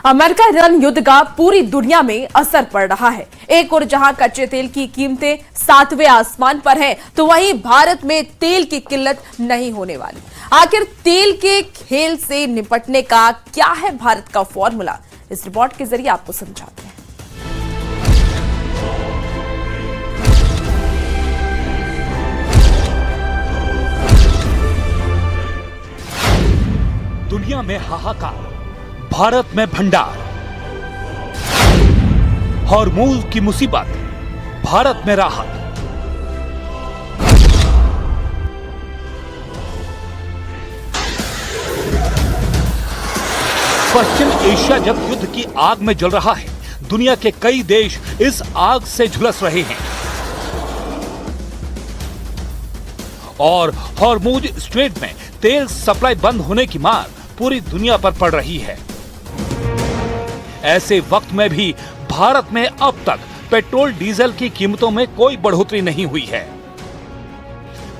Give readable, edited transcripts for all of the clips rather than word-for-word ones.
America Iran युद्ध का पूरी दुनिया में असर पड़ रहा है। एक और जहां कच्चे तेल की कीमतें 7वें आसमान पर हैं, तो वहीं भारत में तेल की किल्लत नहीं होने वाली। आखिर तेल के खेल से निपटने का क्या है भारत का फॉर्मूला, इस रिपोर्ट के जरिए आपको समझाते हैं। दुनिया में हाहाकार, भारत में भंडार। हॉर्मूज की मुसीबत, भारत में राहत। पश्चिम एशिया जब युद्ध की आग में जल रहा है, दुनिया के कई देश इस आग से झुलस रहे हैं और हॉर्मूज स्ट्रेट में तेल सप्लाई बंद होने की मार पूरी दुनिया पर पड़ रही है। ऐसे वक्त में भी भारत में अब तक पेट्रोल डीजल की कीमतों में कोई बढ़ोतरी नहीं हुई है।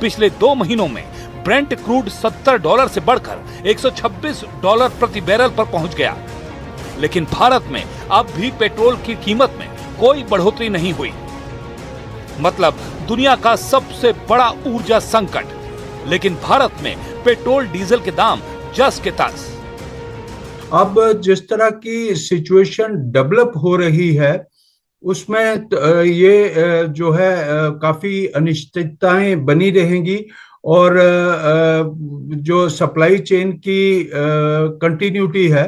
पिछले 2 महीनों में ब्रेंट क्रूड $70 से बढ़कर $126 प्रति बैरल पर पहुंच गया, लेकिन भारत में अब भी पेट्रोल की कीमत में कोई बढ़ोतरी नहीं हुई। मतलब दुनिया का सबसे बड़ा ऊर्जा संकट, लेकिन भारत में पेट्रोल डीजल के दाम जस के तस। अब जिस तरह की सिचुएशन डेवलप हो रही है उसमें ये जो है काफी अनिश्चितताएं बनी रहेंगी और जो सप्लाई चेन की कंटिन्यूटी है,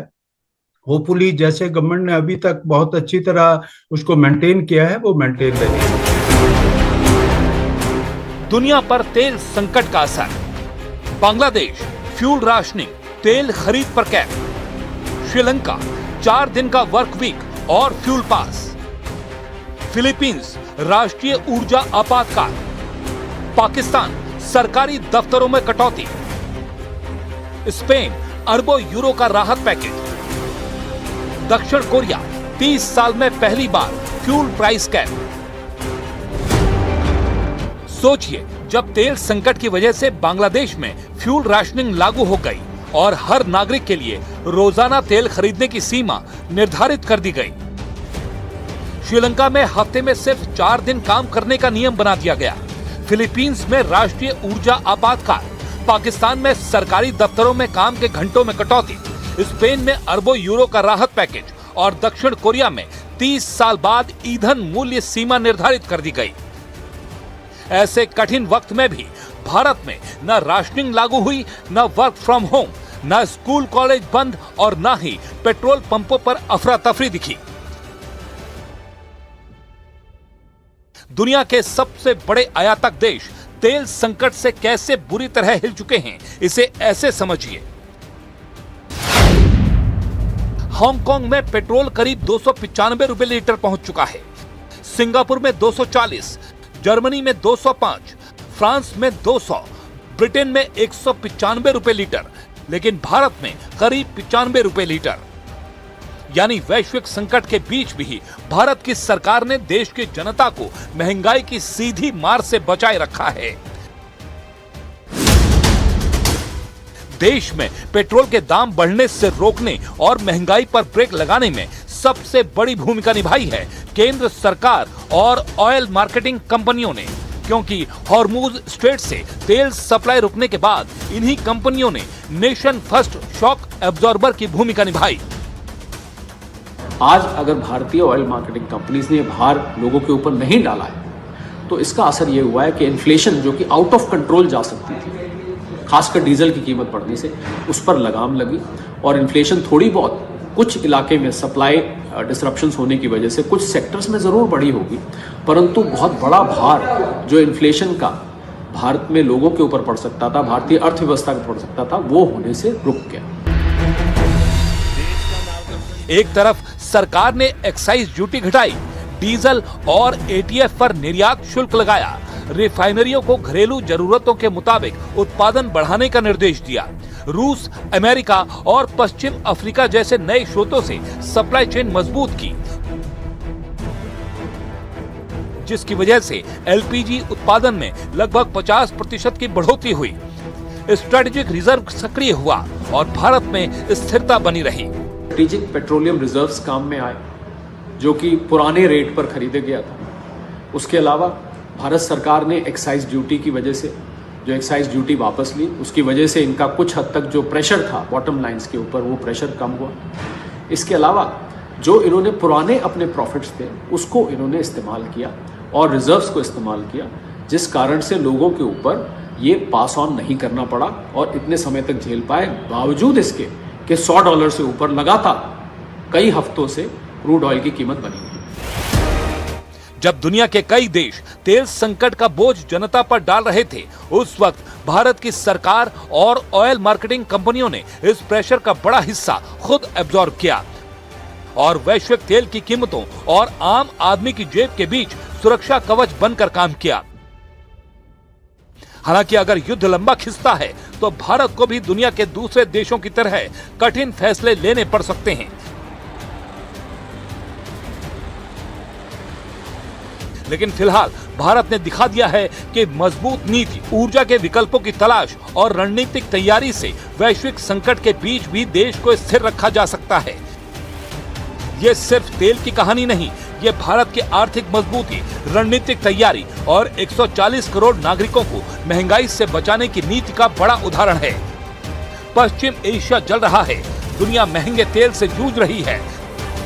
होपफुली जैसे गवर्नमेंट ने अभी तक बहुत अच्छी तरह उसको मेंटेन किया है, वो मेंटेन रहेगी। दुनिया पर तेल संकट का असर। बांग्लादेश फ्यूल राशनिंग, तेल खरीद पर कैप। श्रीलंका 4 दिन का वर्क वीक और फ्यूल पास। फिलीपींस राष्ट्रीय ऊर्जा आपातकाल। पाकिस्तान सरकारी दफ्तरों में कटौती। स्पेन अरबों यूरो का राहत पैकेज। दक्षिण कोरिया 30 साल में पहली बार फ्यूल प्राइस कैप। सोचिए, जब तेल संकट की वजह से बांग्लादेश में फ्यूल राशनिंग लागू हो गई और हर नागरिक के लिए रोजाना तेल खरीदने की सीमा निर्धारित कर दी गई। श्रीलंका में हफ्ते में सिर्फ 4 दिन काम करने का नियम बना दिया गया। फिलीपींस में राष्ट्रीय ऊर्जा आपातकाल। पाकिस्तान में सरकारी दफ्तरों में काम के घंटों में कटौती। स्पेन में अरबों यूरो का राहत पैकेज और दक्षिण कोरिया में 30 साल बाद ईंधन मूल्य सीमा निर्धारित कर दी गई। ऐसे कठिन वक्त में भी भारत में न राशनिंग लागू हुई, न वर्क फ्रॉम होम, न स्कूल कॉलेज बंद और न ही पेट्रोल पंपों पर अफरा तफरी दिखी। दुनिया के सबसे बड़े आयातक देश तेल संकट से कैसे बुरी तरह हिल चुके हैं, इसे ऐसे समझिए। हांगकांग में पेट्रोल करीब 295 रुपए लीटर पहुंच चुका है। सिंगापुर में 240, जर्मनी में 205, फ्रांस में 200, ब्रिटेन में 195 रुपए लीटर, लेकिन भारत में करीब 95 रुपए लीटर। यानी वैश्विक संकट के बीच भी भारत की सरकार ने देश की जनता को महंगाई की सीधी मार से बचाए रखा है। देश में पेट्रोल के दाम बढ़ने से रोकने और महंगाई पर ब्रेक लगाने में सबसे बड़ी भूमिका निभाई है केंद्र सरकार और ऑयल मार्केटिंग कंपनियों ने, क्योंकि हॉर्मूज स्ट्रेट से तेल सप्लाई रुकने के बाद इन्हीं कंपनियों ने नेशन फर्स्ट शॉक एब्जॉर्बर की भूमिका निभाई। आज अगर भारतीय ऑयल मार्केटिंग कंपनीज ने भार लोगों के ऊपर नहीं डाला है तो इसका असर ये हुआ है कि इन्फ्लेशन जो कि आउट ऑफ कंट्रोल जा सकती थी, खासकर डीजल की कीमत बढ़ने से उस पर लगाम लगी और इन्फ्लेशन थोड़ी बहुत कुछ इलाके में सप्लाई डिसरप्शंस होने की वजह से कुछ सेक्टर्स में ज़रूर बढ़ी होगी, परंतु बहुत बड़ा भार जो इन्फ्लेशन का भारत में लोगों के ऊपर पड़ सकता था, भारतीय अर्थव्यवस्था पर पड़ सकता था, वो होने से रुक गया। एक तरफ सरकार ने एक्साइज ड्यूटी घटाई, डीजल और एटीएफ पर निर्यात शुल्क लगाया, रिफाइनरियों को घरेलू जरूरतों के मुताबिक उत्पादन बढ़ाने का निर्देश दिया। रूस, अमेरिका और पश्चिम अफ्रीका जैसे नए स्रोतों से सप्लाई चेन मजबूत की, जिसकी वजह से एलपीजी उत्पादन में लगभग 50% की बढ़ोतरी हुई। स्ट्रेटेजिक रिजर्व सक्रिय हुआ और भारत में स्थिरता बनी रही। स्ट्रेटेजिक पेट्रोलियम रिजर्व्स काम में आए, जो कि पुराने रेट पर खरीदे गया था। उसके अलावा भारत सरकार ने एक्साइज ड्यूटी की वजह से जो एक्साइज ड्यूटी वापस ली, उसकी वजह से इनका कुछ हद तक जो प्रेशर था बॉटम लाइंस के ऊपर, वो प्रेशर कम हुआ। इसके अलावा जो इन्होंने पुराने अपने प्रॉफिट्स थे उसको इन्होंने इस्तेमाल किया और रिजर्व्स को इस्तेमाल किया, जिस कारण से लोगों के ऊपर ये पास ऑन नहीं करना पड़ा और इतने समय तक झेल पाए, बावजूद इसके कि $100 से ऊपर लगातार कई हफ्तों से क्रूड ऑयल की कीमत बनी हुई। जब दुनिया के कई देश तेल संकट का बोझ जनता पर डाल रहे थे, उस वक्त भारत की सरकार और ऑयल मार्केटिंग कंपनियों ने इस प्रेशर का बड़ा हिस्सा खुद एब्जॉर्ब किया और वैश्विक तेल की कीमतों और आम आदमी की जेब के बीच सुरक्षा कवच बनकर काम किया। हालांकि अगर युद्ध लंबा खिंचता है तो भारत को भी दुनिया के दूसरे देशों की तरह कठिन फैसले लेने पड़ सकते हैं। लेकिन फिलहाल भारत ने दिखा दिया है कि मजबूत नीति, ऊर्जा के विकल्पों की तलाश और रणनीतिक तैयारी से वैश्विक संकट के बीच भी देश को स्थिर रखा जा सकता है। ये सिर्फ तेल की कहानी नहीं, ये भारत की आर्थिक मजबूती, रणनीतिक तैयारी और 140 करोड़ नागरिकों को महंगाई से बचाने की नीति का बड़ा उदाहरण है। पश्चिम एशिया जल रहा है, दुनिया महंगे तेल से जूझ रही है,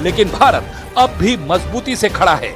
लेकिन भारत अब भी मजबूती से खड़ा है।